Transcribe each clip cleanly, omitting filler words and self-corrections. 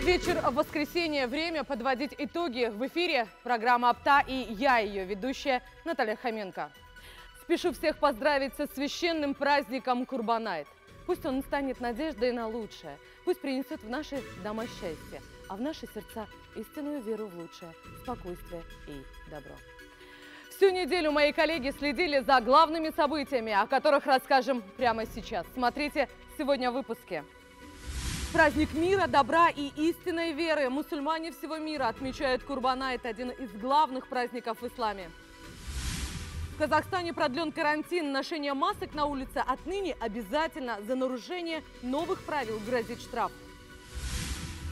Вечер в воскресенье. Время подводить итоги. В эфире программа «Апта» и я, ее ведущая Наталья Хоменко. Спешу всех поздравить со священным праздником Курбанайт. Пусть он станет надеждой на лучшее. Пусть принесет в наши дома счастье, а в наши сердца истинную веру в лучшее, спокойствие и добро. Всю неделю мои коллеги следили за главными событиями, о которых расскажем прямо сейчас. Смотрите сегодня в выпуске. Праздник мира, добра и истинной веры. Мусульмане всего мира отмечают Курбанайт, один из главных праздников в исламе. В Казахстане продлен карантин. Ношение масок на улице отныне обязательно. За нарушение новых правил грозит штраф.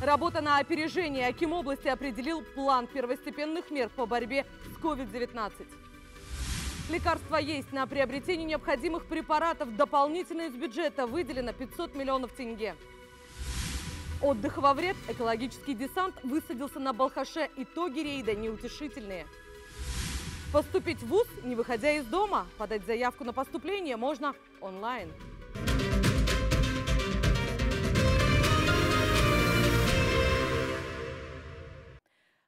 Работа на опережение. Аким области определил план первостепенных мер по борьбе с COVID-19. Лекарства есть. На приобретение необходимых препаратов дополнительно из бюджета выделено 500 миллионов тенге. Отдых во вред. Экологический десант высадился на Балхаше. Итоги рейда неутешительные. Поступить в ВУЗ, не выходя из дома. Подать заявку на поступление можно онлайн.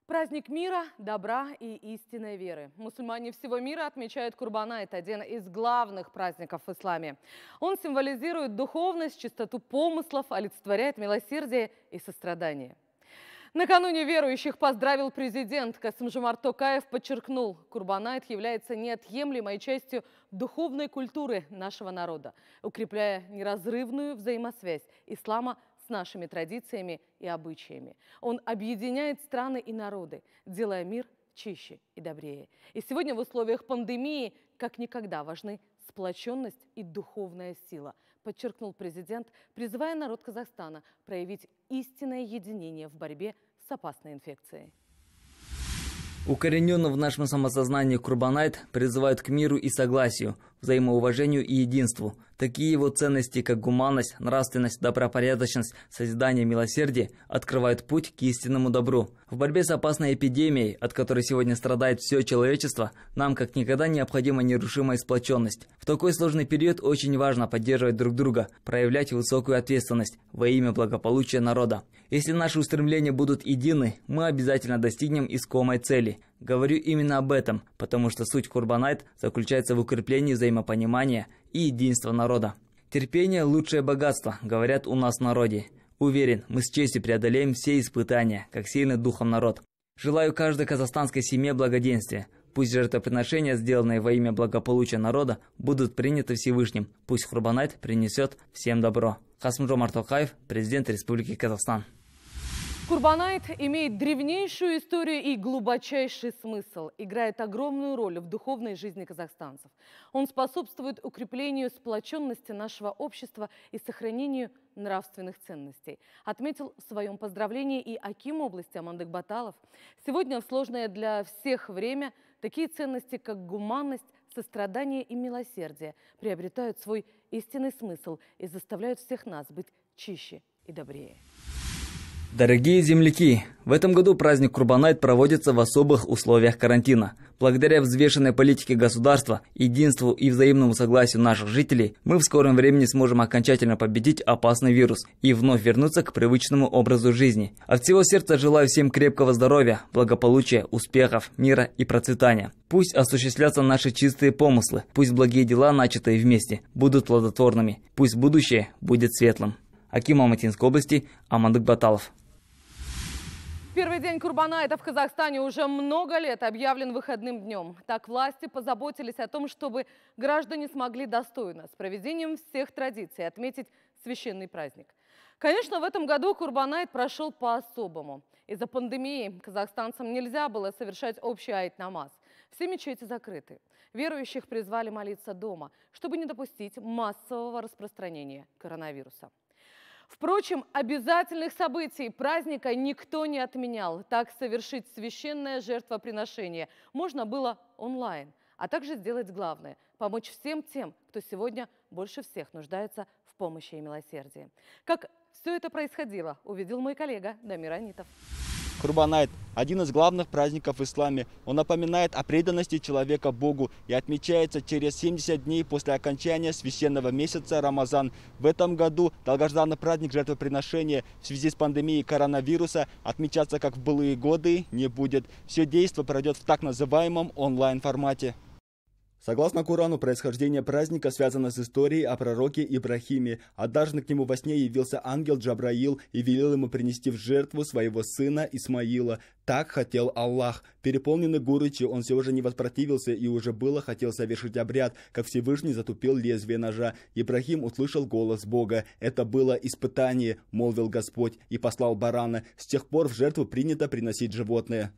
Праздник мира, добра и истинной веры. Мусульмане всего мира отмечают Курбанайт, один из главных праздников в исламе. Он символизирует духовность, чистоту помыслов, олицетворяет милосердие и сострадание. Накануне верующих поздравил президент. Касым-Жомарт Токаев подчеркнул, Курбанайт является неотъемлемой частью духовной культуры нашего народа, укрепляя неразрывную взаимосвязь ислама с нашими традициями и обычаями. Он объединяет страны и народы, делая мир чище и добрее. И сегодня в условиях пандемии как никогда важны сплоченность и духовная сила, подчеркнул президент, призывая народ Казахстана проявить истинное единение в борьбе с опасной инфекцией. Укорененный в нашем самосознании Курбанайт призывает к миру и согласию, взаимоуважению и единству. Такие его ценности, как гуманность, нравственность, добропорядочность, созидание, милосердие, открывают путь к истинному добру. В борьбе с опасной эпидемией, от которой сегодня страдает все человечество, нам как никогда необходима нерушимая сплоченность. В такой сложный период очень важно поддерживать друг друга, проявлять высокую ответственность во имя благополучия народа. Если наши устремления будут едины, мы обязательно достигнем искомой цели. Говорю именно об этом, потому что суть Курбанайт заключается в укреплении взаимопонимания и единства народа. Терпение – лучшее богатство, говорят у нас в народе. Уверен, мы с честью преодолеем все испытания, как сильный духом народ. Желаю каждой казахстанской семье благоденствия. Пусть жертвоприношения, сделанные во имя благополучия народа, будут приняты Всевышним. Пусть Курбанайт принесет всем добро. Касым-Жомарт Токаев, президент Республики Казахстан. Курбанайт имеет древнейшую историю и глубочайший смысл, играет огромную роль в духовной жизни казахстанцев. Он способствует укреплению сплоченности нашего общества и сохранению нравственных ценностей. Отметил в своем поздравлении и аким области Амандык Баталов. Сегодня в сложное для всех время такие ценности, как гуманность, сострадание и милосердие, приобретают свой истинный смысл и заставляют всех нас быть чище и добрее. Дорогие земляки, в этом году праздник Курбанайт проводится в особых условиях карантина. Благодаря взвешенной политике государства, единству и взаимному согласию наших жителей, мы в скором времени сможем окончательно победить опасный вирус и вновь вернуться к привычному образу жизни. От всего сердца желаю всем крепкого здоровья, благополучия, успехов, мира и процветания. Пусть осуществлятся наши чистые помыслы, пусть благие дела, начатые вместе, будут плодотворными, пусть будущее будет светлым. Аким Алматинской области Амандык Баталов. Первый день Курбанайта в Казахстане уже много лет объявлен выходным днем. Так власти позаботились о том, чтобы граждане смогли достойно, с проведением всех традиций, отметить священный праздник. Конечно, в этом году Курбанайт прошел по-особому. Из-за пандемии казахстанцам нельзя было совершать общий айт-намаз. Все мечети закрыты. Верующих призвали молиться дома, чтобы не допустить массового распространения коронавируса. Впрочем, обязательных событий праздника никто не отменял. Так совершить священное жертвоприношение можно было онлайн, а также сделать главное – помочь всем тем, кто сегодня больше всех нуждается в помощи и милосердии. Как все это происходило, увидел мой коллега Дамир Анитов. Курбанайт один из главных праздников в исламе. Он напоминает о преданности человека Богу и отмечается через 70 дней после окончания священного месяца Рамазан. В этом году долгожданный праздник жертвоприношения в связи с пандемией коронавируса отмечаться, как в былые годы, не будет. Все действо пройдет в так называемом онлайн-формате. Согласно Корану, происхождение праздника связано с историей о пророке Ибрахиме. Однажды к нему во сне явился ангел Джабраил и велел ему принести в жертву своего сына Исмаила. Так хотел Аллах. Переполненный горечью, он все же не воспротивился и уже было хотел совершить обряд, как Всевышний затупил лезвие ножа. Ибрахим услышал голос Бога. «Это было испытание», — молвил Господь, и послал барана. С тех пор в жертву принято приносить животное.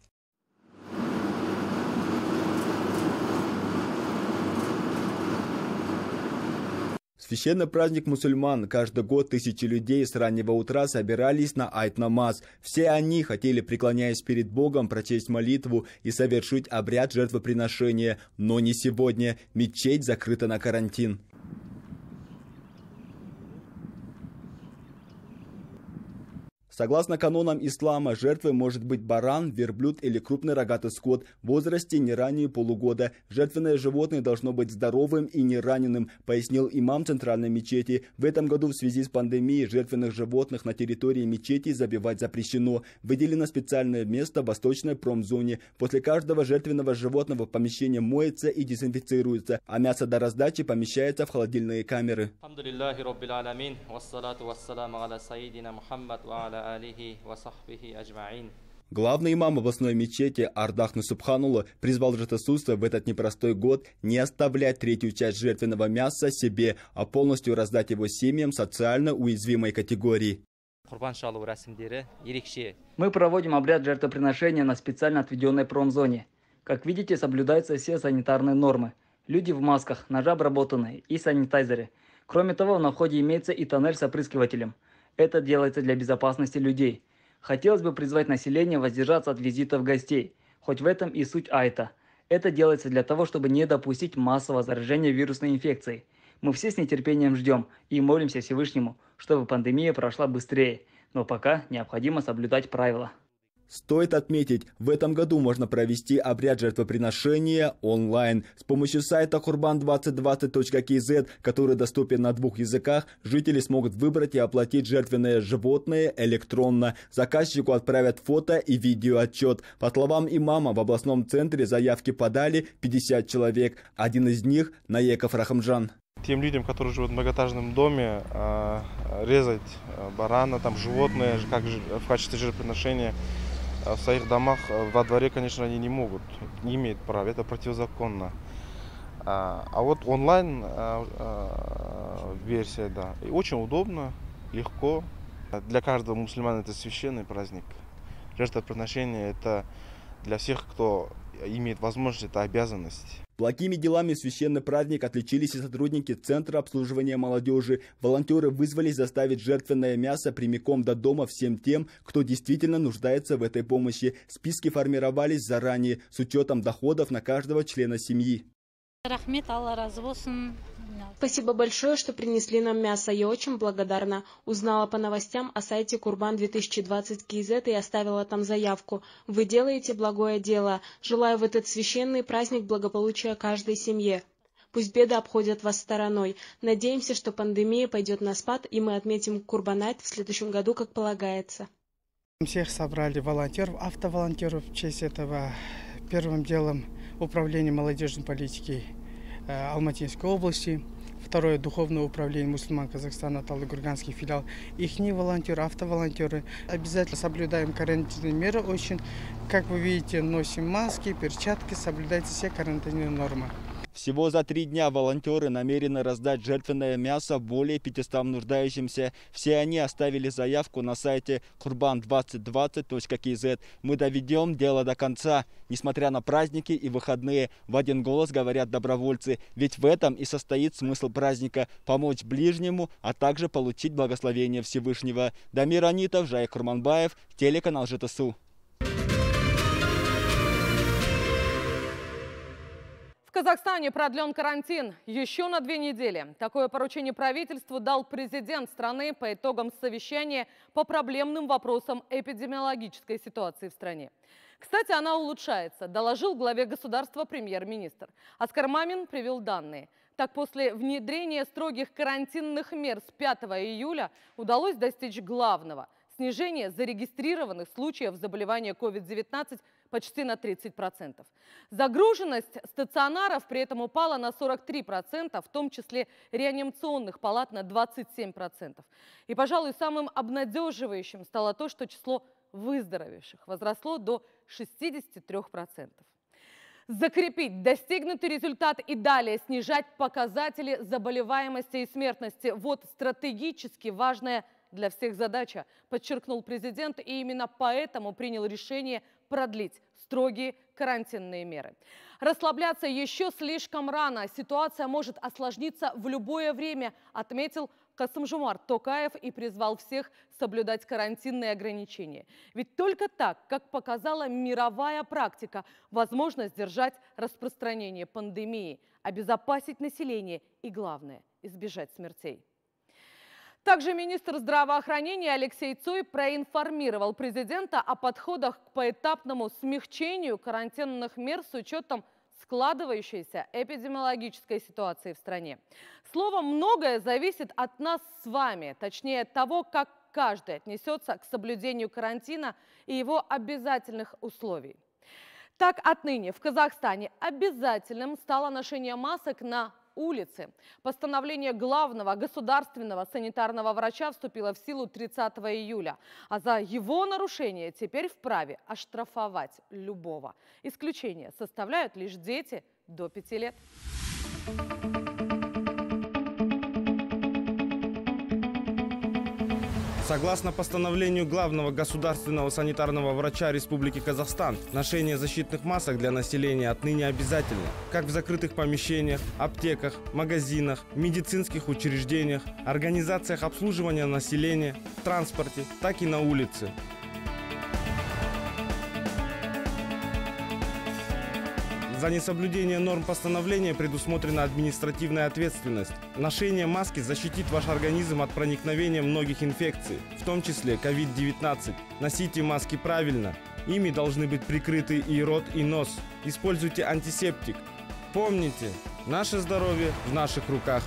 Священный праздник мусульман. Каждый год тысячи людей с раннего утра собирались на айт-намаз. Все они хотели, преклоняясь перед Богом, прочесть молитву и совершить обряд жертвоприношения. Но не сегодня. Мечеть закрыта на карантин. Согласно канонам ислама, жертвой может быть баран, верблюд или крупный рогатый скот в возрасте не ранее полугода. Жертвенное животное должно быть здоровым и не раненым, пояснил имам центральной мечети. В этом году в связи с пандемией жертвенных животных на территории мечети забивать запрещено. Выделено специальное место в восточной промзоне. После каждого жертвенного животного помещение моется и дезинфицируется, а мясо до раздачи помещается в холодильные камеры. Главный имам областной мечети Ардах Нусубханула призвал жертвослужителей в этот непростой год не оставлять третью часть жертвенного мяса себе, а полностью раздать его семьям социально уязвимой категории. Мы проводим обряд жертвоприношения на специально отведенной промзоне. Как видите, соблюдаются все санитарные нормы. Люди в масках, ножи обработанные и санитайзеры. Кроме того, на входе имеется и тоннель с опрыскивателем. Это делается для безопасности людей. Хотелось бы призвать население воздержаться от визитов гостей. Хоть в этом и суть айта. Это делается для того, чтобы не допустить массового заражения вирусной инфекцией. Мы все с нетерпением ждем и молимся Всевышнему, чтобы пандемия прошла быстрее. Но пока необходимо соблюдать правила. Стоит отметить, в этом году можно провести обряд жертвоприношения онлайн. С помощью сайта kurban2020.kz, который доступен на 2 языках, жители смогут выбрать и оплатить жертвенное животное электронно. Заказчику отправят фото и видеоотчет. По словам имама, в областном центре заявки подали 50 человек. Один из них – Наеков Рахамжан. Тем людям, которые живут в многоэтажном доме, резать барана, там животное, как в качестве жертвоприношения в своих домах, во дворе, конечно, они не могут, не имеют права, это противозаконно. А вот онлайн версия, да, и очень удобно, легко. Для каждого мусульмана это священный праздник. Жертвоприношение это для всех, кто имеет возможность, это обязанность. Благими делами в священный праздник отличились и сотрудники Центра обслуживания молодежи. Волонтеры вызвались доставить жертвенное мясо прямиком до дома всем тем, кто действительно нуждается в этой помощи. Списки формировались заранее, с учетом доходов на каждого члена семьи. Спасибо большое, что принесли нам мясо. Я очень благодарна. Узнала по новостям о сайте Kurban2020.kz и оставила там заявку. Вы делаете благое дело. Желаю в этот священный праздник благополучия каждой семье. Пусть беды обходят вас стороной. Надеемся, что пандемия пойдет на спад, и мы отметим Курбанайт в следующем году, как полагается. Всех собрали волонтеров, автоволонтеров в честь этого. Первым делом управление молодежной политики Алматинской области. Второе — Духовное управление мусульман Казахстана, Талдыкурганский филиал. Ихние волонтеры, автоволонтеры. Обязательно соблюдаем карантинные меры. Очень, как вы видите, носим маски, перчатки, соблюдаются все карантинные нормы. Всего за 3 дня волонтеры намерены раздать жертвенное мясо более 500 нуждающимся. Все они оставили заявку на сайте kurban2020.kz. Мы доведем дело до конца. Несмотря на праздники и выходные, в один голос говорят добровольцы. Ведь в этом и состоит смысл праздника – помочь ближнему, а также получить благословение Всевышнего. Дамир Анитов, Жайк Курманбаев, телеканал ЖТСУ. Казахстане продлен карантин еще на 2 недели. Такое поручение правительству дал президент страны по итогам совещания по проблемным вопросам эпидемиологической ситуации в стране. Кстати, она улучшается, доложил главе государства премьер-министр. Оскар Мамин привел данные. Так, после внедрения строгих карантинных мер с 5 июля удалось достичь главного – снижение зарегистрированных случаев заболевания COVID-19 почти на 30%. Загруженность стационаров при этом упала на 43%, в том числе реанимационных палат на 27%. И, пожалуй, самым обнадеживающим стало то, что число выздоровевших возросло до 63%. Закрепить достигнутый результат и далее снижать показатели заболеваемости и смертности – вот стратегически важная для всех задача, подчеркнул президент, и именно поэтому принял решение продлить строгие карантинные меры. Расслабляться еще слишком рано. Ситуация может осложниться в любое время, отметил Касым-Жомарт Токаев и призвал всех соблюдать карантинные ограничения. Ведь только так, как показала мировая практика, возможно сдержать распространение пандемии, обезопасить население и, главное, избежать смертей. Также министр здравоохранения Алексей Цой проинформировал президента о подходах к поэтапному смягчению карантинных мер с учетом складывающейся эпидемиологической ситуации в стране. Словом, многое зависит от нас с вами, точнее от того, как каждый отнесется к соблюдению карантина и его обязательных условий. Так, отныне в Казахстане обязательным стало ношение масок на улице. Постановление главного государственного санитарного врача вступило в силу 30 июля. А за его нарушение теперь вправе оштрафовать любого. Исключение составляют лишь дети до 5 лет. Согласно постановлению главного государственного санитарного врача Республики Казахстан, ношение защитных масок для населения отныне обязательно, как в закрытых помещениях, аптеках, магазинах, медицинских учреждениях, организациях обслуживания населения, в транспорте, так и на улице. За несоблюдение норм постановления предусмотрена административная ответственность. Ношение маски защитит ваш организм от проникновения многих инфекций, в том числе COVID-19. Носите маски правильно. Ими должны быть прикрыты и рот, и нос. Используйте антисептик. Помните, наше здоровье в наших руках.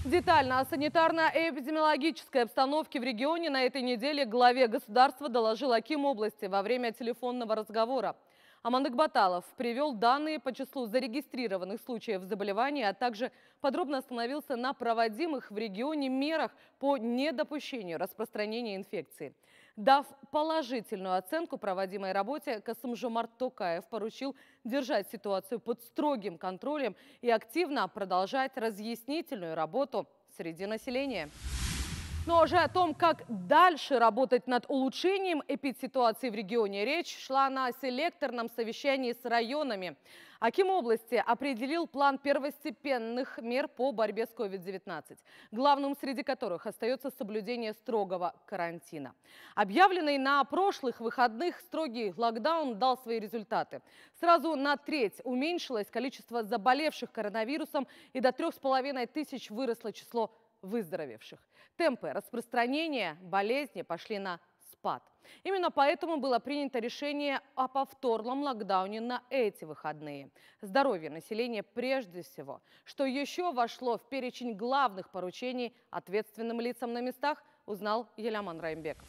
Детально о санитарно-эпидемиологической обстановке в регионе на этой неделе главе государства доложил аким области во время телефонного разговора. Амандык Баталов привел данные по числу зарегистрированных случаев заболевания, а также подробно остановился на проводимых в регионе мерах по недопущению распространения инфекции. Дав положительную оценку проводимой работе, Касым-Жомарт Токаев поручил держать ситуацию под строгим контролем и активно продолжать разъяснительную работу среди населения. Но уже о том, как дальше работать над улучшением эпидситуации в регионе, речь шла на селекторном совещании с районами. Аким области определил план первостепенных мер по борьбе с COVID-19, главным среди которых остается соблюдение строгого карантина. Объявленный на прошлых выходных строгий локдаун дал свои результаты. Сразу на треть уменьшилось количество заболевших коронавирусом и до 3500 выросло число выздоровевших. Темпы распространения болезни пошли на спад. Именно поэтому было принято решение о повторном локдауне на эти выходные. Здоровье населения прежде всего. Что еще вошло в перечень главных поручений ответственным лицам на местах, узнал Еляман Раймбеков.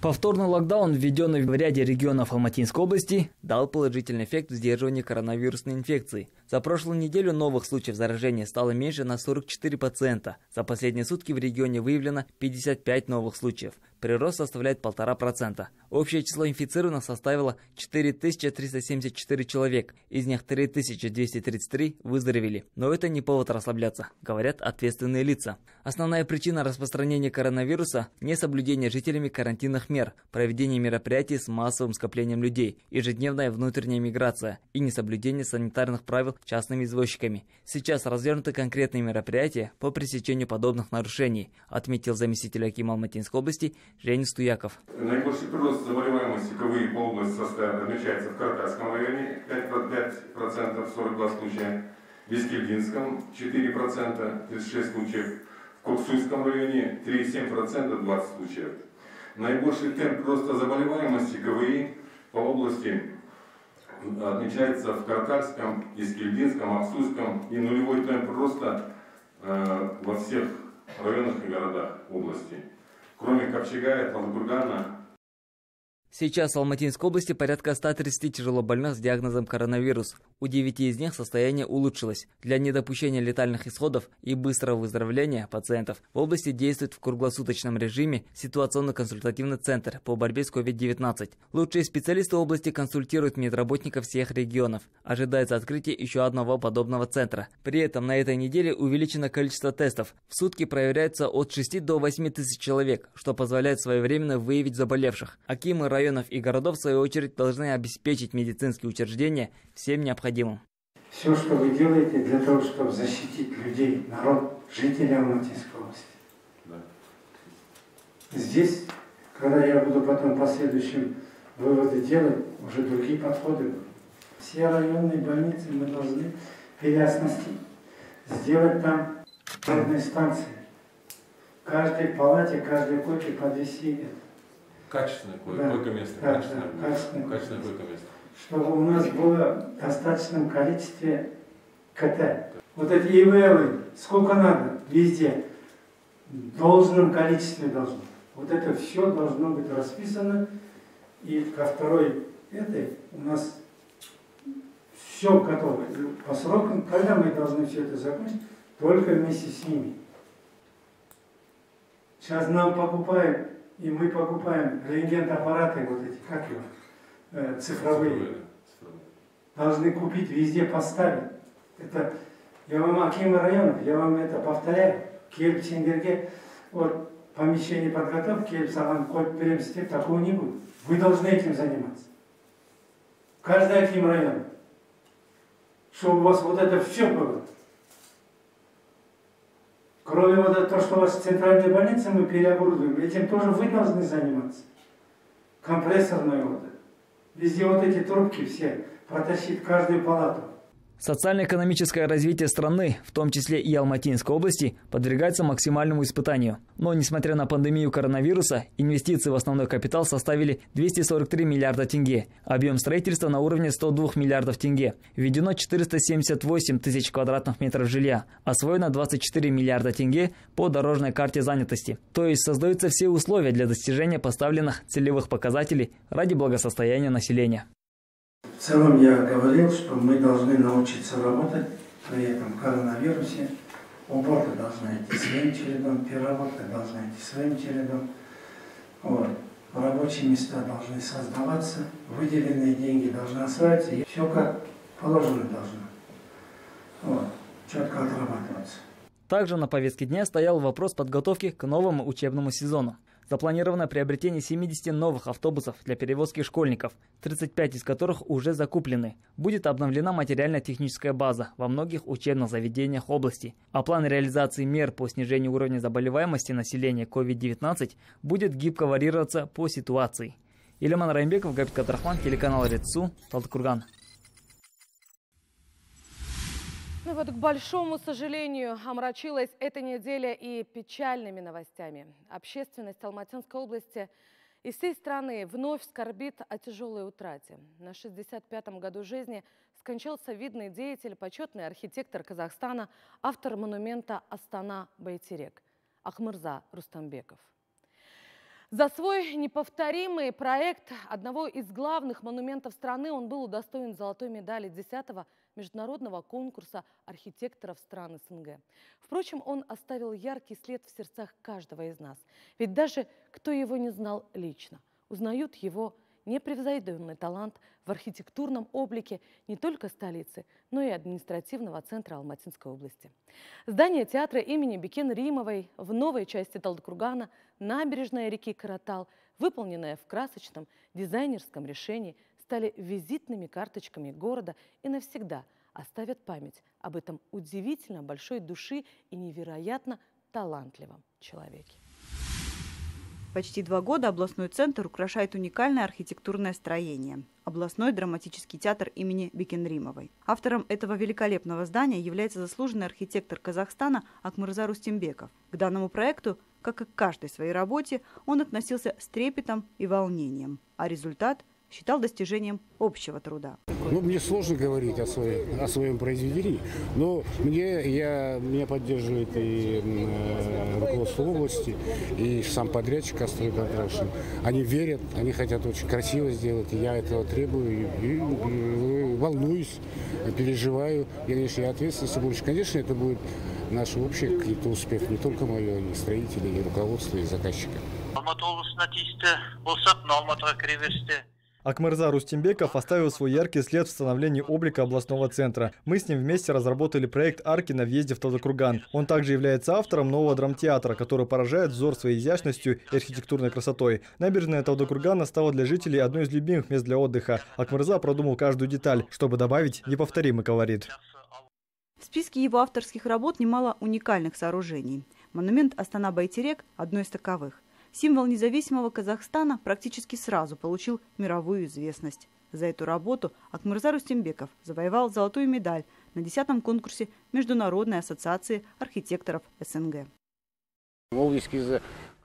Повторный локдаун, введенный в ряде регионов Алматинской области, дал положительный эффект в сдерживании коронавирусной инфекции. За прошлую неделю новых случаев заражения стало меньше на 44%. За последние сутки в регионе выявлено 55 новых случаев. Прирост составляет 1,5%. Общее число инфицированных составило 4374 человек. Из них 3233 выздоровели. Но это не повод расслабляться, говорят ответственные лица. Основная причина распространения коронавируса – несоблюдение жителями карантинных мер, проведение мероприятий с массовым скоплением людей, ежедневная внутренняя миграция и несоблюдение санитарных правил частными извозчиками. Сейчас развернуты конкретные мероприятия по пресечению подобных нарушений, отметил заместитель акима Алматинской области Женя Стуяков. Наибольший прирост заболеваемости КВИ по области отмечается в Каратальском районе 5% 42 случая, в Искельдинском 4% 36 случаев, в Коксуйском районе 3,7% 20 случаев. Наибольший темп роста заболеваемости КВИ по области отмечается в Каратальском, Искельдинском, Аксуйском и нулевой темп роста во всех районах и городах области, кроме Капчагая, Талдыкургана. Сейчас в Алматинской области порядка 130 тяжелобольных с диагнозом коронавирус. У 9 из них состояние улучшилось. Для недопущения летальных исходов и быстрого выздоровления пациентов в области действует в круглосуточном режиме ситуационно-консультативный центр по борьбе с COVID-19. Лучшие специалисты области консультируют медработников всех регионов. Ожидается открытие еще одного подобного центра. При этом на этой неделе увеличено количество тестов. В сутки проверяется от 6 до 8 тысяч человек, что позволяет своевременно выявить заболевших. Акимы районов и городов, в свою очередь, должны обеспечить медицинские учреждения всем необходимым. Все, что вы делаете для того, чтобы защитить людей, народ, жителей Алматинской области. Да. Здесь, когда я буду потом последующим выводы делать, уже другие подходы будут. Все районные больницы мы должны переоснастить, сделать там родные станции. В каждой палате, каждой койке подвести это. Качественное койко-место. Да, качественное койко-место. Чтобы у нас было в достаточном количестве КТ. Вот эти ИВЛы, сколько надо, везде, в должном количестве должно. Вот это все должно быть расписано. И ко второй этой у нас все готово. По срокам, когда мы должны все это закончить, только вместе с ними. Сейчас нам покупают. И мы покупаем рентген-аппараты, вот эти, как его, цифровые. Должны купить, везде поставить. Это, я вам акимы районов, я вам это повторяю. Келіп сендерге, вот, помещение подготовки, келіп саған қойып береміз деп, такого не будет. Вы должны этим заниматься. Каждый аким район. Чтобы у вас вот это все было. Кроме вот того, что у вас в центральной больнице мы переоборудуем, этим тоже вы должны заниматься. Компрессорная вот это. Везде вот эти трубки все протащить в каждую палату. Социально-экономическое развитие страны, в том числе и Алматинской области, подвергается максимальному испытанию. Но, несмотря на пандемию коронавируса, инвестиции в основной капитал составили 243 миллиарда тенге. Объем строительства на уровне 102 миллиардов тенге. Введено 478 тысяч квадратных метров жилья. Освоено 24 миллиарда тенге по дорожной карте занятости. То есть создаются все условия для достижения поставленных целевых показателей ради благосостояния населения. В целом я говорил, что мы должны научиться работать при этом коронавирусе. Уборка должна идти своим чередом, переработка должна идти своим чередом. Вот. Рабочие места должны создаваться, выделенные деньги должны осваиваться, и все как положено должно. Вот. Четко отрабатываться. Также на повестке дня стоял вопрос подготовки к новому учебному сезону. Запланировано приобретение 70 новых автобусов для перевозки школьников, 35 из которых уже закуплены. Будет обновлена материально-техническая база во многих учебных заведениях области. А план реализации мер по снижению уровня заболеваемости населения COVID-19 будет гибко варьироваться по ситуации. Илиман Раймбеков, Габит Катрахман, телеканал Редсу, Талдыкурган. Ну вот, к большому сожалению, омрачилась эта неделя и печальными новостями. Общественность Алматинской области и всей страны вновь скорбит о тяжелой утрате. На 65-м году жизни скончался видный деятель, почетный архитектор Казахстана, автор монумента Астана-Байтерек Ахмырза Рустамбеков. За свой неповторимый проект одного из главных монументов страны он был удостоен золотой медали 10-го международного конкурса архитекторов стран СНГ. Впрочем, он оставил яркий след в сердцах каждого из нас. Ведь даже кто его не знал лично, узнают его непревзойденный талант в архитектурном облике не только столицы, но и административного центра Алматинской области. Здание театра имени Бекен Римовой в новой части Талдыкургана, набережная реки Каратал, выполненная в красочном дизайнерском решении, стали визитными карточками города и навсегда оставят память об этом удивительно большой души и невероятно талантливом человеке. Почти 2 года областной центр украшает уникальное архитектурное строение – областной драматический театр имени Бекенримовой. Автором этого великолепного здания является заслуженный архитектор Казахстана Акмырза Рустембеков. К данному проекту, как и к каждой своей работе, он относился с трепетом и волнением, а результат считал достижением общего труда. Мне сложно говорить о своем произведении, но меня поддерживает и руководство области, и сам подрядчик Астрой Контрашин. Они верят, они хотят очень красиво сделать, и я этого требую, и волнуюсь, переживаю. Я ответственности больше. Конечно, это будет наш общий какой-то успех, не только мое, и строителей, и руководства, и заказчика. Акмырза Рустембеков оставил свой яркий след в становлении облика областного центра. Мы с ним вместе разработали проект арки на въезде в Талдыкурган. Он также является автором нового драмтеатра, который поражает взор своей изящностью и архитектурной красотой. Набережная Талдыкургана стала для жителей одной из любимых мест для отдыха. Акмырза продумал каждую деталь, чтобы добавить неповторимый колорит. В списке его авторских работ немало уникальных сооружений. Монумент Астана-Байтерек – одно из таковых. Символ независимого Казахстана практически сразу получил мировую известность. За эту работу Акмырза Рустембеков завоевал золотую медаль на 10-м конкурсе Международной ассоциации архитекторов СНГ.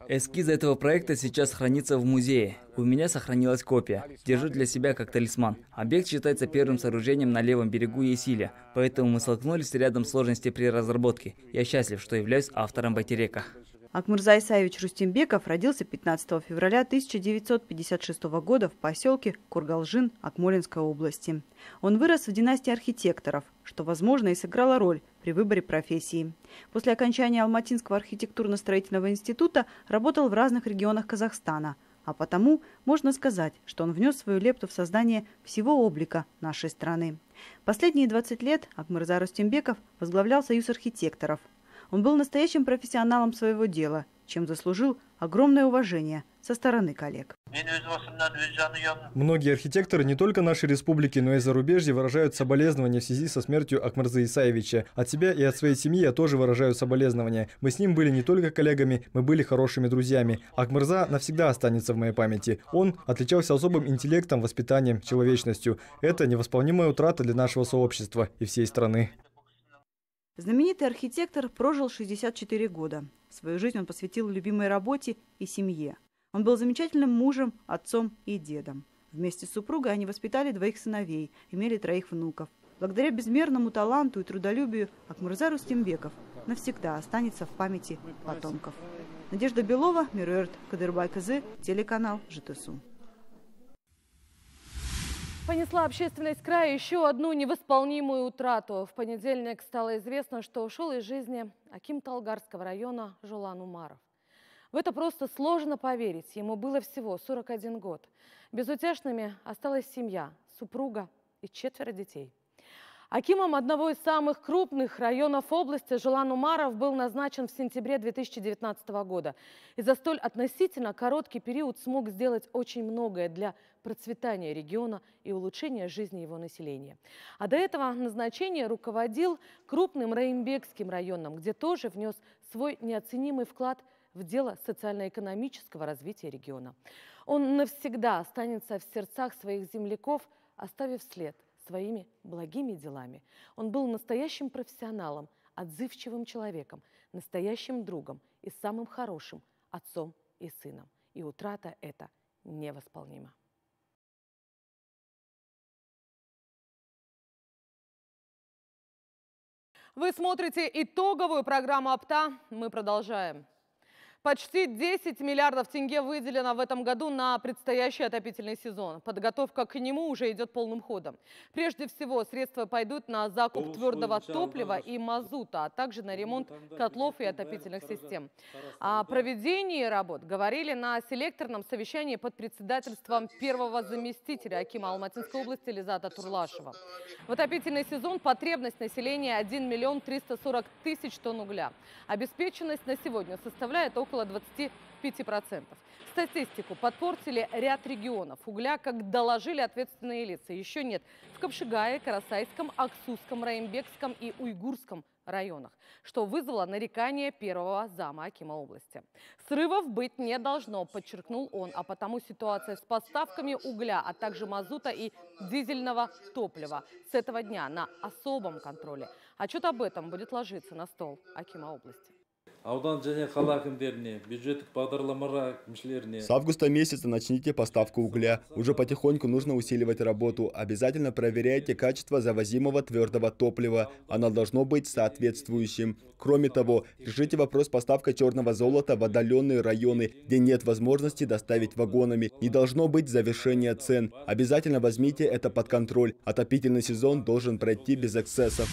Эскиз этого проекта сейчас хранится в музее. У меня сохранилась копия. Держу для себя как талисман. Объект считается первым сооружением на левом берегу Есиля, поэтому мы столкнулись с рядом сложностей при разработке. Я счастлив, что являюсь автором Байтерека. Акмырза Исаевич Рустембеков родился 15 февраля 1956 года в поселке Кургалжин Акмолинской области. Он вырос в династии архитекторов, что, возможно, и сыграло роль при выборе профессии. После окончания Алматинского архитектурно-строительного института работал в разных регионах Казахстана, а потому можно сказать, что он внес свою лепту в создание всего облика нашей страны. Последние 20 лет Акмырза Рустембеков возглавлял Союз архитекторов. Он был настоящим профессионалом своего дела, чем заслужил огромное уважение со стороны коллег. Многие архитекторы не только нашей республики, но и зарубежья выражают соболезнования в связи со смертью Акмырзы Исаевича. От себя и от своей семьи я тоже выражаю соболезнования. Мы с ним были не только коллегами, мы были хорошими друзьями. Акмырза навсегда останется в моей памяти. Он отличался особым интеллектом, воспитанием, человечностью. Это невосполнимая утрата для нашего сообщества и всей страны. Знаменитый архитектор прожил 64 года. Свою жизнь он посвятил любимой работе и семье. Он был замечательным мужем, отцом и дедом. Вместе с супругой они воспитали 2 сыновей, имели 3 внуков. Благодаря безмерному таланту и трудолюбию Акмырза Рустембеков навсегда останется в памяти потомков. Надежда Белова, Мирёрт Кадырбай-Кызы, телеканал ЖТСУ. Понесла общественность края еще одну невосполнимую утрату. В понедельник стало известно, что ушел из жизни аким Талгарского района Жолан Умаров. В это просто сложно поверить. Ему было всего 41 год. Безутешными осталась семья, супруга и 4 детей. Акимом одного из самых крупных районов области Жолан Умаров был назначен в сентябре 2019 года. И за столь относительно короткий период смог сделать очень многое для процветания региона и улучшения жизни его населения. А до этого назначения руководил крупным Раимбекским районом, где тоже внес свой неоценимый вклад в дело социально-экономического развития региона. Он навсегда останется в сердцах своих земляков, оставив след своими благими делами. Он был настоящим профессионалом, отзывчивым человеком, настоящим другом и самым хорошим отцом и сыном. И утрата эта невосполнима. Вы смотрите итоговую программу ОПТА. Мы продолжаем. Почти 10 миллиардов тенге выделено в этом году на предстоящий отопительный сезон. Подготовка к нему уже идет полным ходом. Прежде всего, средства пойдут на закуп твердого топлива и мазута, а также на ремонт котлов и отопительных систем. О проведении работ говорили на селекторном совещании под председательством первого заместителя акима Алматинской области Лизата Турлашева. В отопительный сезон потребность населения 1 340 000 тонн угля. Обеспеченность на сегодня составляет около около 25%. Статистику подпортили ряд регионов. Угля, как доложили ответственные лица, еще нет в Капшигае, Карасайском, Аксусском, Раимбекском и Уйгурском районах, что вызвало нарекание первого зама акима области. Срывов быть не должно, подчеркнул он, а потому ситуация с поставками угля, а также мазута и дизельного топлива с этого дня на особом контроле. Отчет об этом будет ложиться на стол акима области. С августа месяца начните поставку угля. Уже потихоньку нужно усиливать работу. Обязательно проверяйте качество завозимого твердого топлива. Оно должно быть соответствующим. Кроме того, решите вопрос поставкой черного золота в отдаленные районы, где нет возможности доставить вагонами. Не должно быть завышения цен. Обязательно возьмите это под контроль. Отопительный сезон должен пройти без эксцессов.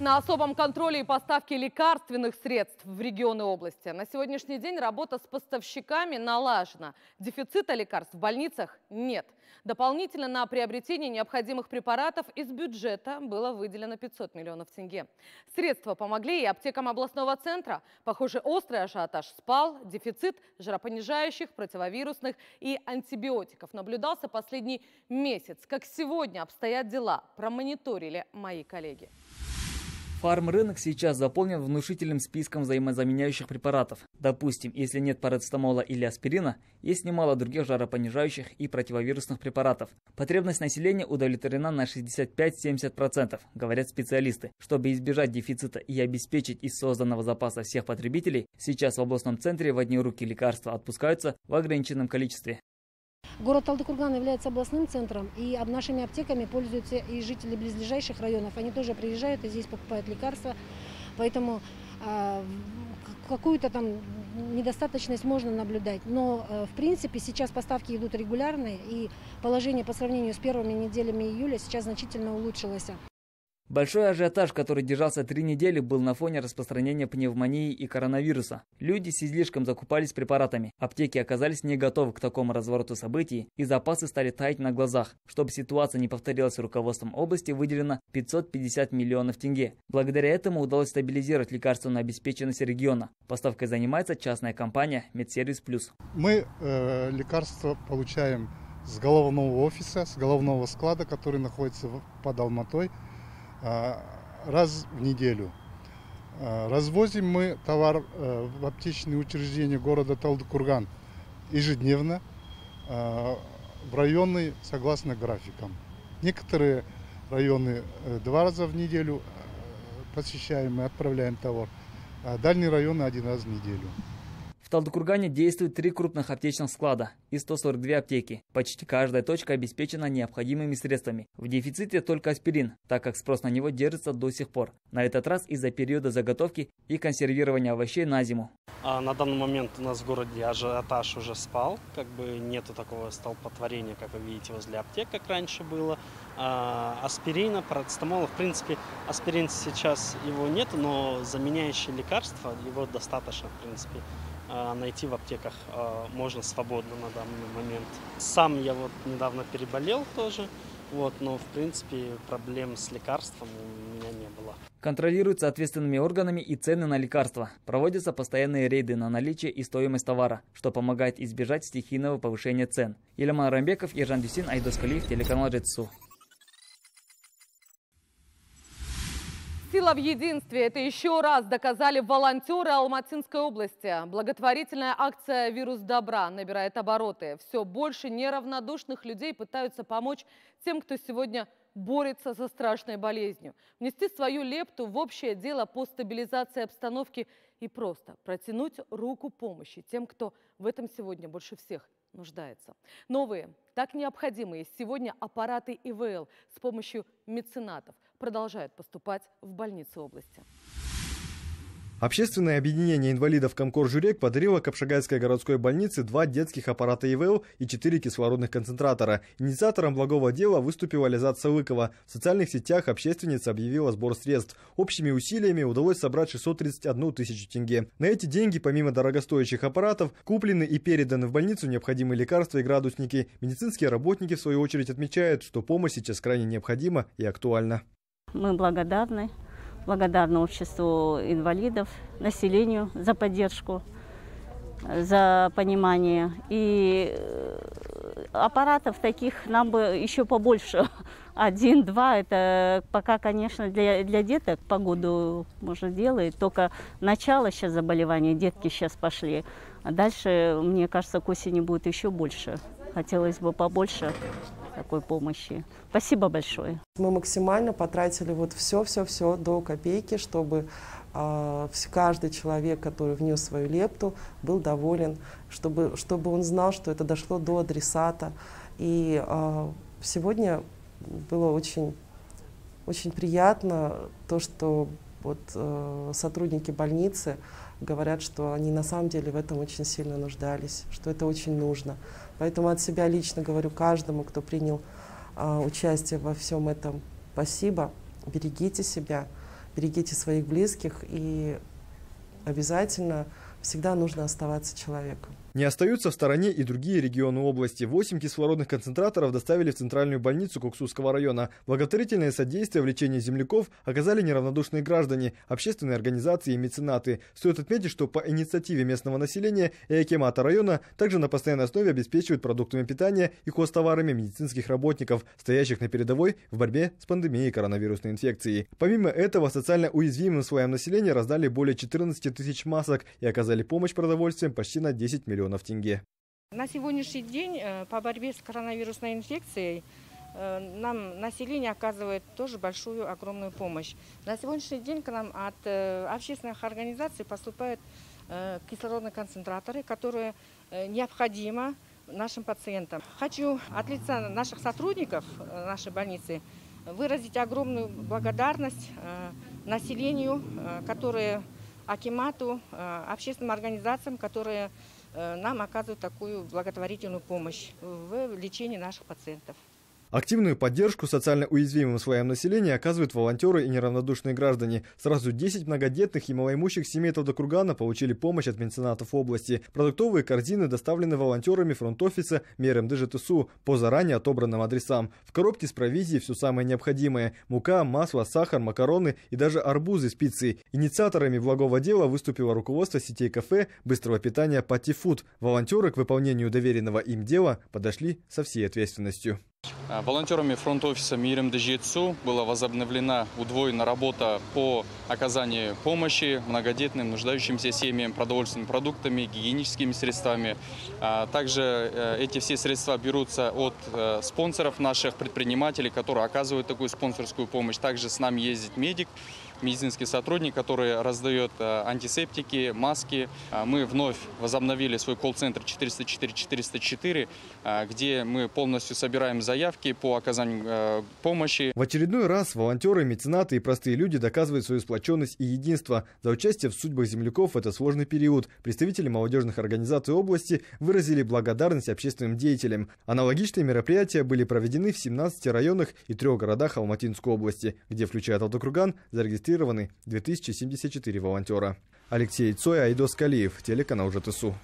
На особом контроле и поставке лекарственных средств в регионы области. На сегодняшний день работа с поставщиками налажена. Дефицита лекарств в больницах нет. Дополнительно на приобретение необходимых препаратов из бюджета было выделено 500 миллионов тенге. Средства помогли и аптекам областного центра. Похоже, острый ажиотаж спал. Дефицит жаропонижающих, противовирусных и антибиотиков наблюдался последний месяц. Как сегодня обстоят дела, промониторили мои коллеги. Фармрынок сейчас заполнен внушительным списком взаимозаменяющих препаратов. Допустим, если нет парацетамола или аспирина, есть немало других жаропонижающих и противовирусных препаратов. Потребность населения удовлетворена на 65-70%, говорят специалисты. Чтобы избежать дефицита и обеспечить из созданного запаса всех потребителей, сейчас в областном центре в одни руки лекарства отпускаются в ограниченном количестве. Город Талдыкурган является областным центром, и нашими аптеками пользуются и жители близлежащих районов. Они тоже приезжают и здесь покупают лекарства, поэтому какую-то там недостаточность можно наблюдать. Но в принципе сейчас поставки идут регулярные, и положение по сравнению с первыми неделями июля сейчас значительно улучшилось. Большой ажиотаж, который держался 3 недели, был на фоне распространения пневмонии и коронавируса. Люди с излишком закупались препаратами. Аптеки оказались не готовы к такому развороту событий, и запасы стали таять на глазах. Чтобы ситуация не повторилась, руководством области выделено 550 миллионов тенге. Благодаря этому удалось стабилизировать лекарственную обеспеченность региона. Поставкой занимается частная компания «Медсервис Плюс». Мы лекарства получаем с головного офиса, с головного склада, который находится под Алматой, раз в неделю. Развозим мы товар в аптечные учреждения города Талдыкурган ежедневно в районы согласно графикам. Некоторые районы 2 раза в неделю посещаем и отправляем товар, а дальние районы 1 раз в неделю. В Талдыкургане действует 3 крупных аптечных склада и 142 аптеки. Почти каждая точка обеспечена необходимыми средствами. В дефиците только аспирин, так как спрос на него держится до сих пор. На этот раз из-за периода заготовки и консервирования овощей на зиму. На данный момент у нас в городе ажиотаж уже спал. Нету такого столпотворения, как вы видите, возле аптек, как раньше было. Аспирина, парацетамола, в принципе, аспирин сейчас его нет, но заменяющие лекарства его достаточно, в принципе. Найти в аптеках можно свободно на данный момент. Сам я недавно переболел тоже, но в принципе проблем с лекарством у меня не было. Контролируются ответственными органами и цены на лекарства. Проводятся постоянные рейды на наличие и стоимость товара, что помогает избежать стихийного повышения цен. Ильман Рамбеков, Ержан Дюсин, Айдос Калиев, телеканал Жетсу. Сила в единстве. Это еще раз доказали волонтеры Алматинской области. Благотворительная акция «Вирус добра» набирает обороты. Все больше неравнодушных людей пытаются помочь тем, кто сегодня борется со страшной болезнью. Внести свою лепту в общее дело по стабилизации обстановки и просто протянуть руку помощи тем, кто в этом сегодня больше всех нуждается. Новые, так необходимые сегодня аппараты ИВЛ с помощью меценатов продолжают поступать в больницы области. Общественное объединение инвалидов Комкор-Журек подарило Капшагайской городской больнице 2 детских аппарата ИВЛ и 4 кислородных концентратора. Инициатором благого дела выступила Лязат Салыкова. В социальных сетях общественница объявила сбор средств. Общими усилиями удалось собрать 631 тысячу тенге. На эти деньги, помимо дорогостоящих аппаратов, куплены и переданы в больницу необходимые лекарства и градусники. Медицинские работники, в свою очередь, отмечают, что помощь сейчас крайне необходима и актуальна. Мы благодарны обществу инвалидов, населению за поддержку. за понимание. И аппаратов таких нам бы еще побольше. 1-2, это пока, конечно, для деток погоду, может, делает. Только начало сейчас заболевания, детки сейчас пошли. А дальше, мне кажется, к осени будет еще больше. Хотелось бы побольше такой помощи. Спасибо большое. Мы максимально потратили вот все до копейки, чтобы каждый человек, который внес свою лепту, был доволен, чтобы он знал, что это дошло до адресата. И сегодня было очень приятно то, что вот, сотрудники больницы говорят, что они на самом деле в этом очень сильно нуждались, что это очень нужно. Поэтому от себя лично говорю каждому, кто принял участие во всем этом, спасибо, берегите себя, берегите своих близких, и обязательно всегда нужно оставаться человеком. Не остаются в стороне и другие регионы области. 8 кислородных концентраторов доставили в центральную больницу Куксусского района. Благотворительное содействие в лечении земляков оказали неравнодушные граждане, общественные организации и меценаты. Стоит отметить, что по инициативе местного населения и акимата района также на постоянной основе обеспечивают продуктами питания и хозтоварами медицинских работников, стоящих на передовой в борьбе с пандемией коронавирусной инфекции. Помимо этого, социально уязвимым слоям населения раздали более 14 тысяч масок и оказали помощь продовольствием почти на 10 миллионов тенге. На сегодняшний день по борьбе с коронавирусной инфекцией нам население оказывает тоже большую, огромную помощь. На сегодняшний день к нам от общественных организаций поступают кислородные концентраторы, которые необходимы нашим пациентам. Хочу от лица наших сотрудников нашей больницы выразить огромную благодарность населению, акимату, общественным организациям, которые нам оказывают такую благотворительную помощь в лечении наших пациентов. Активную поддержку социально уязвимым слоям населения оказывают волонтеры и неравнодушные граждане. Сразу 10 многодетных и малоимущих семей Талдыкургана получили помощь от меценатов области. Продуктовые корзины доставлены волонтерами фронт-офиса МРМД ЖТСУ по заранее отобранным адресам. В коробке с провизией все самое необходимое – мука, масло, сахар, макароны и даже арбузы с пиццей. Инициаторами благого дела выступило руководство сетей кафе быстрого питания Пати Фуд. Волонтеры к выполнению доверенного им дела подошли со всей ответственностью. Волонтерами фронт-офиса МРМД ЖТСУ была возобновлена удвоенная работа по оказанию помощи многодетным, нуждающимся семьям, продовольственными продуктами, гигиеническими средствами. Также эти все средства берутся от спонсоров наших предпринимателей, которые оказывают такую спонсорскую помощь. Также с нами ездит медицинский сотрудник, который раздает антисептики, маски. Мы вновь возобновили свой колл-центр 404-404, где мы полностью собираем заявки по оказанию помощи. В очередной раз волонтеры, меценаты и простые люди доказывают свою сплоченность и единство. За участие в судьбах земляков в этот сложный период представители молодежных организаций области выразили благодарность общественным деятелям. Аналогичные мероприятия были проведены в 17 районах и 3 городах Алматинской области, где, включая Талдыкурган, зарегистрированы 2074 волонтера. Алексей Цой, Айдос Калиев, телеканал ЖТСУ.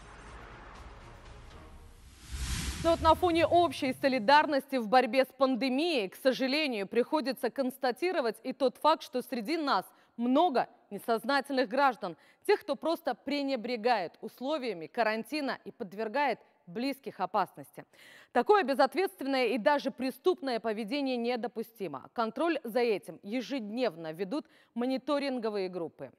Но вот на фоне общей солидарности в борьбе с пандемией, к сожалению, приходится констатировать и тот факт, что среди нас много несознательных граждан, тех, кто просто пренебрегает условиями карантина и подвергает близких опасности. Такое безответственное и даже преступное поведение недопустимо. Контроль за этим ежедневно ведут мониторинговые группы.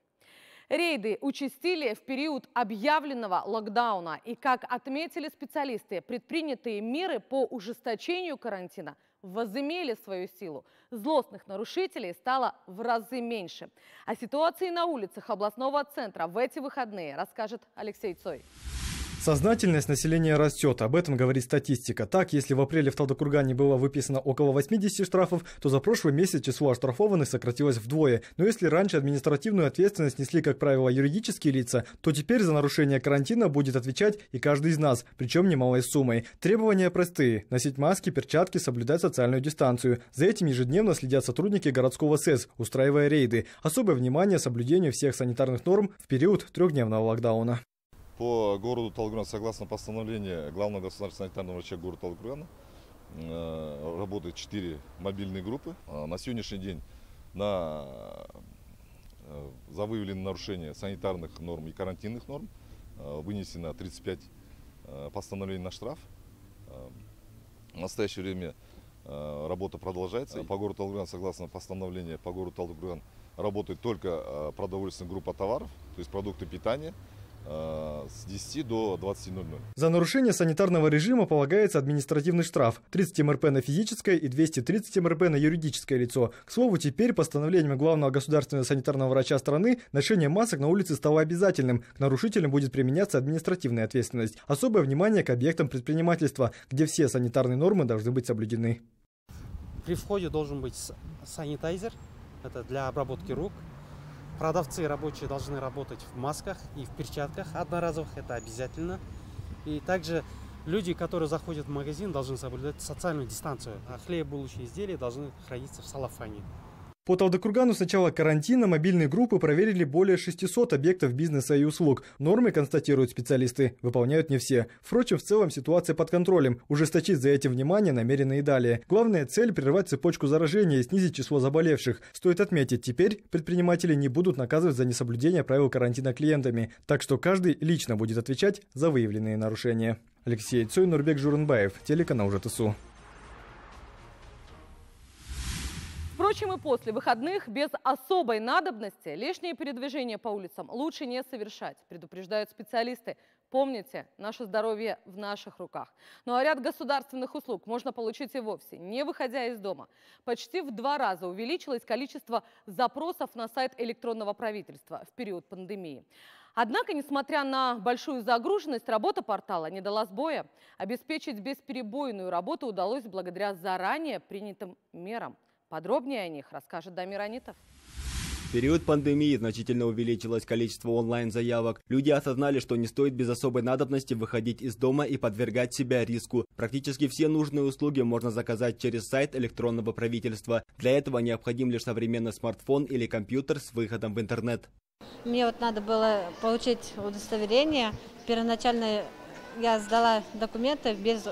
Рейды участили в период объявленного локдауна. И, как отметили специалисты, предпринятые меры по ужесточению карантина возымели свою силу. Злостных нарушителей стало в разы меньше. О ситуации на улицах областного центра в эти выходные расскажет Алексей Цой. Сознательность населения растет, об этом говорит статистика. Так, если в апреле в Талдыкургане было выписано около 80 штрафов, то за прошлый месяц число оштрафованных сократилось вдвое. Но если раньше административную ответственность несли, как правило, юридические лица, то теперь за нарушение карантина будет отвечать и каждый из нас, причем немалой суммой. Требования простые – носить маски, перчатки, соблюдать социальную дистанцию. За этим ежедневно следят сотрудники городского СЭС, устраивая рейды. Особое внимание соблюдению всех санитарных норм в период 3-дневного локдауна. По городу Талдыкурган, согласно постановлению главного государственного санитарного врача города Талдыкургана, работает 4 мобильные группы. На сегодняшний день за выявленные нарушения санитарных норм и карантинных норм вынесено 35 постановлений на штраф. В настоящее время работа продолжается. По городу Талдыкурган, согласно постановлению, по городу Талдыкурган работает только продовольственная группа товаров, то есть продукты питания, с 10 до 20:00. За нарушение санитарного режима полагается административный штраф 30 МРП на физическое и 230 МРП на юридическое лицо. К слову, теперь постановлением главного государственного санитарного врача страны ношение масок на улице стало обязательным. К нарушителям будет применяться административная ответственность. Особое внимание к объектам предпринимательства, где все санитарные нормы должны быть соблюдены. При входе должен быть санитайзер, это для обработки рук. Продавцы и рабочие должны работать в масках и в перчатках одноразовых, это обязательно. И также люди, которые заходят в магазин, должны соблюдать социальную дистанцию, а хлеб, булочные изделия должны храниться в салафане. По Талдыкургану с начала карантина мобильные группы проверили более 600 объектов бизнеса и услуг. Нормы, констатируют специалисты, выполняют не все. Впрочем, в целом ситуация под контролем. Ужесточить за этим внимание намерены и далее. Главная цель – прервать цепочку заражения и снизить число заболевших. Стоит отметить, теперь предприниматели не будут наказывать за несоблюдение правил карантина клиентами. Так что каждый лично будет отвечать за выявленные нарушения. Алексей Цой, Нурбек Журенбаев, телеканал ЖТСУ. Впрочем, и после выходных без особой надобности лишние передвижения по улицам лучше не совершать, предупреждают специалисты. Помните, наше здоровье в наших руках. Ну а ряд государственных услуг можно получить и вовсе, не выходя из дома. Почти в 2 раза увеличилось количество запросов на сайт электронного правительства в период пандемии. Однако, несмотря на большую загруженность, работа портала не дала сбоя. Обеспечить бесперебойную работу удалось благодаря заранее принятым мерам. Подробнее о них расскажет Дамир Анитов. В период пандемии значительно увеличилось количество онлайн-заявок. Люди осознали, что не стоит без особой надобности выходить из дома и подвергать себя риску. Практически все нужные услуги можно заказать через сайт электронного правительства. Для этого необходим лишь современный смартфон или компьютер с выходом в интернет. Мне вот надо было получить удостоверение. Первоначально я сдала документы без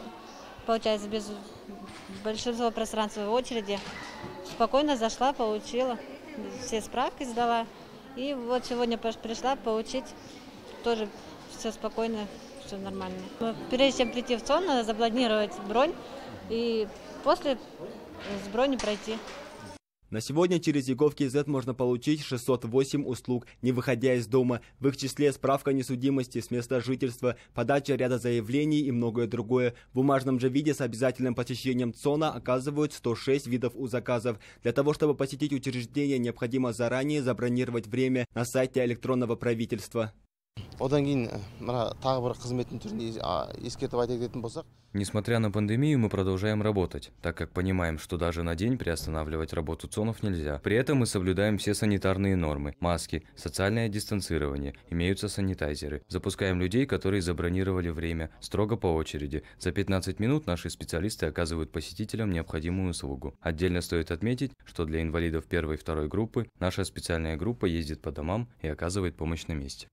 большинства пространства в очереди. Спокойно зашла, получила, все справки сдала. И вот сегодня пришла получить, тоже все спокойно, все нормально. Прежде чем прийти в ЦОН, надо запланировать бронь и после с бронью пройти. На сегодня через ЕГОВ.КЗ можно получить 608 услуг, не выходя из дома. В их числе справка о несудимости с места жительства, подача ряда заявлений и многое другое. В бумажном же виде с обязательным посещением ЦОНа оказывают 106 видов заказов. Для того, чтобы посетить учреждение, необходимо заранее забронировать время на сайте электронного правительства. Несмотря на пандемию, мы продолжаем работать, так как понимаем, что даже на день приостанавливать работу ЦОНов нельзя. При этом мы соблюдаем все санитарные нормы, маски, социальное дистанцирование, имеются санитайзеры. Запускаем людей, которые забронировали время, строго по очереди. За 15 минут наши специалисты оказывают посетителям необходимую услугу. Отдельно стоит отметить, что для инвалидов 1 и 2 группы наша специальная группа ездит по домам и оказывает помощь на месте.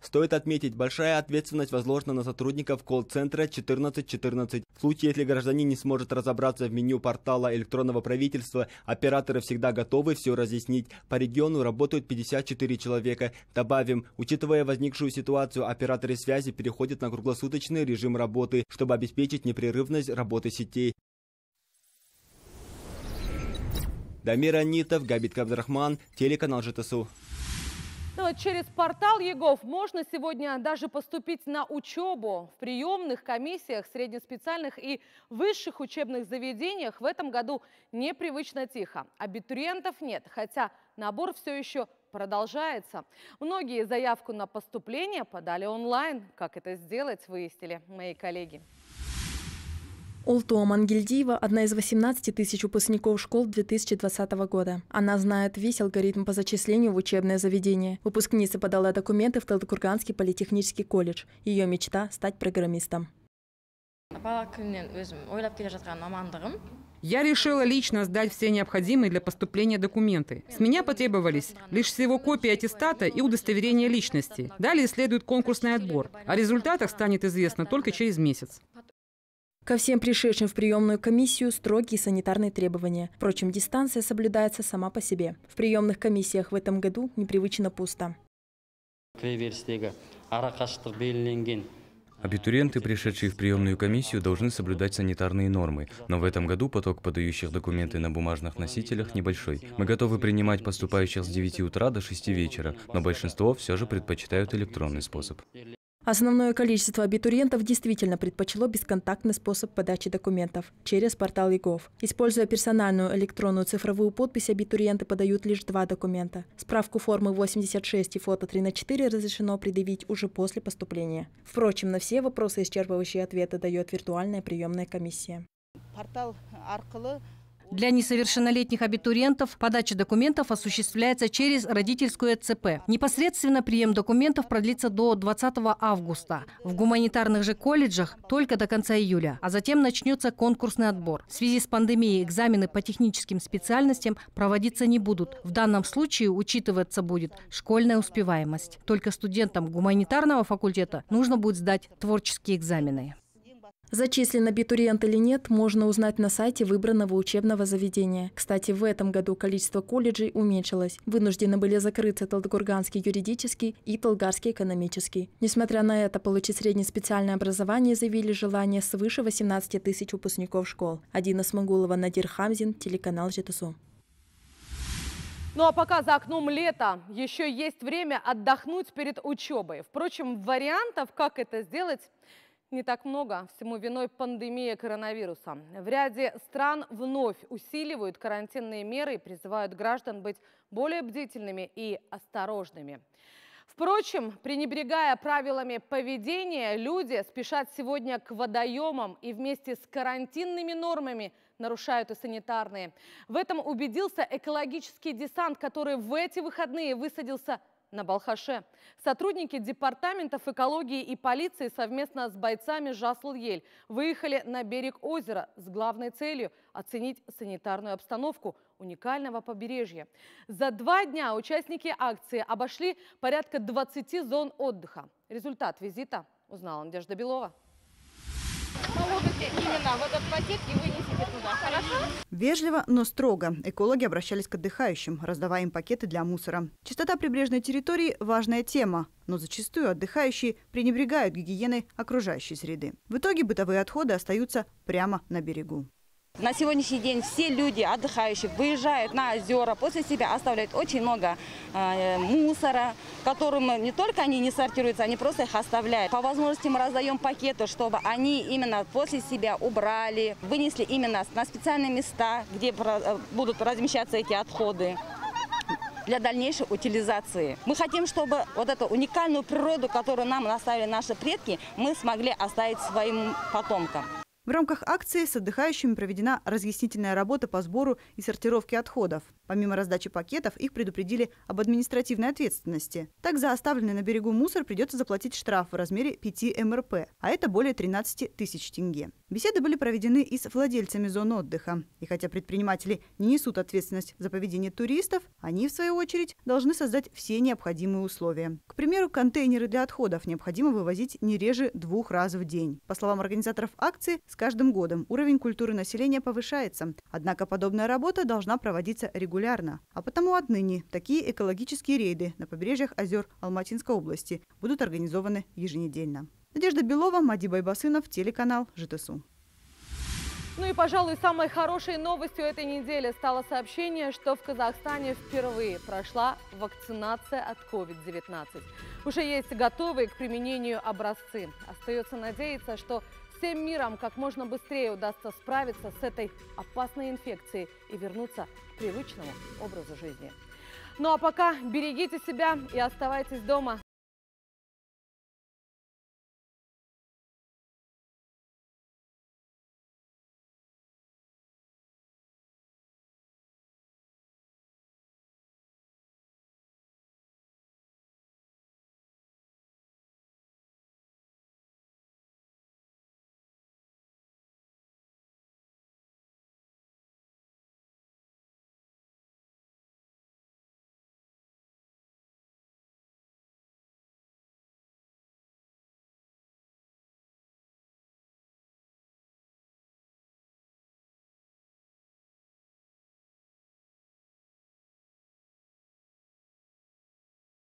Стоит отметить, большая ответственность возложена на сотрудников колл-центра 1414. В случае, если гражданин не сможет разобраться в меню портала электронного правительства, операторы всегда готовы все разъяснить. По региону работают 54 человека. Добавим, учитывая возникшую ситуацию, операторы связи переходят на круглосуточный режим работы, чтобы обеспечить непрерывность работы сетей. Дамир Анитов, Габит Кабдрахман, телеканал ЖТСУ. Но через портал ЕГОВ можно сегодня даже поступить на учебу. В приемных комиссиях, среднеспециальных и высших учебных заведениях в этом году непривычно тихо. Абитуриентов нет, хотя набор все еще продолжается. Многие заявку на поступление подали онлайн. Как это сделать, выяснили мои коллеги. Олту Амангельдиева – одна из 18 тысяч выпускников школ 2020 года. Она знает весь алгоритм по зачислению в учебное заведение. Выпускница подала документы в Талдыкурганский политехнический колледж. Ее мечта – стать программистом. Я решила лично сдать все необходимые для поступления документы. С меня потребовались лишь всего копия аттестата и удостоверение личности. Далее следует конкурсный отбор. О результатах станет известно только через месяц. Ко всем пришедшим в приемную комиссию строгие санитарные требования. Впрочем, дистанция соблюдается сама по себе. В приемных комиссиях в этом году непривычно пусто. Абитуриенты, пришедшие в приемную комиссию, должны соблюдать санитарные нормы. Но в этом году поток подающих документы на бумажных носителях небольшой. Мы готовы принимать поступающих с 9 утра до 6 вечера, но большинство все же предпочитают электронный способ. Основное количество абитуриентов действительно предпочло бесконтактный способ подачи документов через портал ЕГОВ. Используя персональную электронную цифровую подпись, абитуриенты подают лишь 2 документа. Справку формы 86 и фото 3×4 разрешено предъявить уже после поступления. Впрочем, на все вопросы исчерпывающие ответы дает виртуальная приемная комиссия. Для несовершеннолетних абитуриентов подача документов осуществляется через родительскую ЦП. Непосредственно прием документов продлится до 20 августа. В гуманитарных же колледжах только до конца июля, а затем начнется конкурсный отбор. В связи с пандемией экзамены по техническим специальностям проводиться не будут. В данном случае учитываться будет школьная успеваемость. Только студентам гуманитарного факультета нужно будет сдать творческие экзамены. Зачислен абитуриент или нет, можно узнать на сайте выбранного учебного заведения. Кстати, в этом году количество колледжей уменьшилось. Вынуждены были закрыться Талдыкурганский юридический и Талгарский экономический. Несмотря на это, получить среднеспециальное образование заявили желание свыше 18 тысяч выпускников школ. Адина Смагулова, Надир Хамзин, телеканал ЖТСУ. Ну а пока за окном лето, еще есть время отдохнуть перед учебой. Впрочем, вариантов, как это сделать, не так много. Всему виной пандемия коронавируса. В ряде стран вновь усиливают карантинные меры и призывают граждан быть более бдительными и осторожными. Впрочем, пренебрегая правилами поведения, люди спешат сегодня к водоемам и вместе с карантинными нормами нарушают и санитарные. В этом убедился экологический десант, который в эти выходные высадился на Балхаше. Сотрудники департаментов экологии и полиции совместно с бойцами Жасыл-Ель выехали на берег озера с главной целью оценить санитарную обстановку уникального побережья. За 2 дня участники акции обошли порядка 20 зон отдыха. Результат визита узнала Надежда Белова. Положите именно в этот пакет и вынесите туда, хорошо? Вежливо, но строго экологи обращались к отдыхающим, раздавая им пакеты для мусора. Чистота прибрежной территории – важная тема, но зачастую отдыхающие пренебрегают гигиеной окружающей среды. В итоге бытовые отходы остаются прямо на берегу. На сегодняшний день все люди, отдыхающие, выезжают на озера, после себя оставляют очень много мусора, которым не только они не сортируются, они просто их оставляют. По возможности мы раздаем пакеты, чтобы они именно после себя убрали, вынесли именно на специальные места, где будут размещаться эти отходы для дальнейшей утилизации. Мы хотим, чтобы вот эту уникальную природу, которую нам оставили наши предки, мы смогли оставить своим потомкам. В рамках акции с отдыхающими проведена разъяснительная работа по сбору и сортировке отходов. Помимо раздачи пакетов, их предупредили об административной ответственности. Так, за оставленный на берегу мусор придется заплатить штраф в размере 5 МРП, а это более 13 тысяч тенге. Беседы были проведены и с владельцами зон отдыха. И хотя предприниматели не несут ответственность за поведение туристов, они, в свою очередь, должны создать все необходимые условия. К примеру, контейнеры для отходов необходимо вывозить не реже 2 раз в день. По словам организаторов акции, с каждым годом уровень культуры населения повышается. Однако подобная работа должна проводиться регулярно. А потому отныне такие экологические рейды на побережьях озер Алматинской области будут организованы еженедельно. Надежда Белова, Мади Байбасынов, телеканал ЖТСУ. Ну и, пожалуй, самой хорошей новостью этой недели стало сообщение, что в Казахстане впервые прошла вакцинация от COVID-19. Уже есть готовые к применению образцы. Остается надеяться, что всем миром как можно быстрее удастся справиться с этой опасной инфекцией и вернуться к привычному образу жизни. Ну а пока берегите себя и оставайтесь дома.